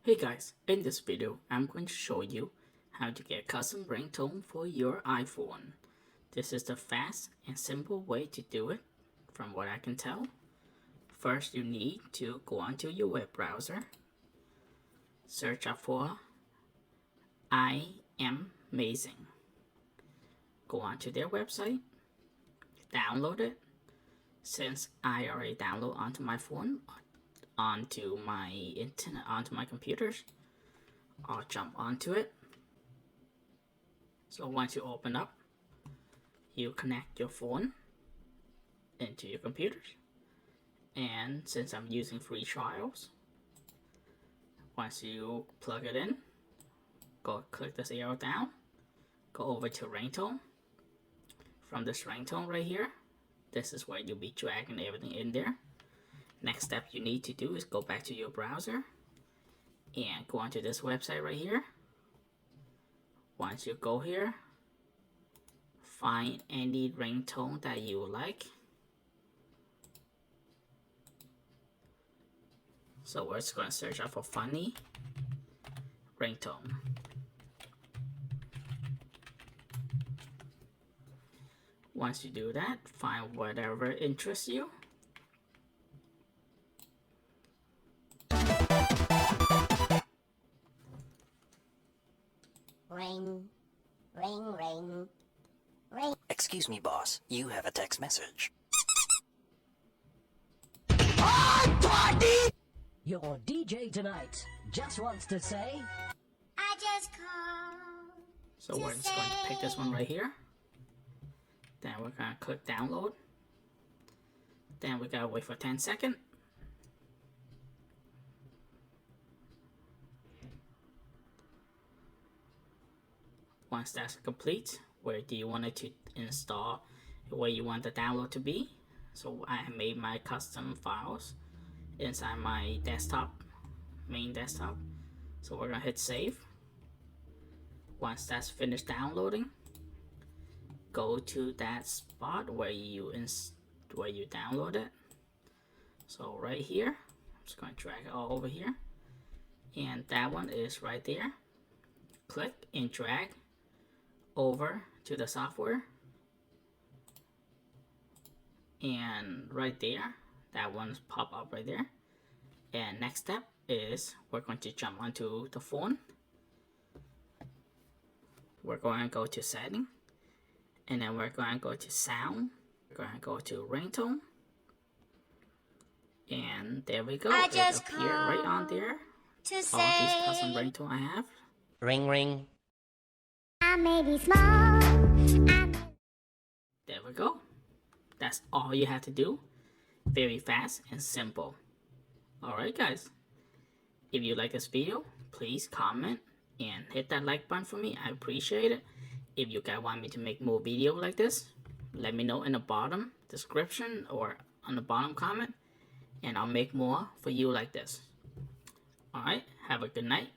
Hey guys, in this video I'm going to show you how to get custom ringtone for your iPhone. This is the fast and simple way to do it from what I can tell. First you need to go onto your web browser, search up for I Am Amazing. Go onto their website, download it. Since I already downloaded onto my phone, onto my internet, onto my computers, I'll jump onto it. So once you open up, you connect your phone into your computers, and since I'm using free trials, once you plug it in, go click this arrow down, go over to ringtone. From this ringtone right here, this is where you'll be dragging everything in there. Next step you need to do is go back to your browser and go onto this website right here. Once you go here, find any ringtone that you like. So we're just going to search out for funny ringtone. Once you do that, find whatever interests you. Ring, ring, ring, ring. Excuse me, boss. You have a text message. Your DJ tonight just wants to say, I just called. So we're just going to pick this one right here. Then we're going to click download. Then we gotta wait for 10 seconds. Once that's complete, where do you want it to install, where you want the download to be. So I have made my custom files inside my desktop, main desktop. So we're gonna hit save. Once that's finished downloading, go to that spot where you download it. So right here, I'm just going to drag it all over here, and that one is right there. Click and drag over to the software, and right there, that one's pop up right there. And next step is we're going to jump onto the phone. We're going to go to setting, and then we're going to go to sound. We're going to go to ringtone, and there we go. I It just appeared right on there. To All these say custom ringtone I have. Ring, ring. I may be small. There we go. That's all you have to do. Very fast and simple. Alright guys, if you like this video, please comment and hit that like button for me. I appreciate it. If you guys want me to make more videos like this, let me know in the bottom description or on the bottom comment, and I'll make more for you like this. Alright, have a good night.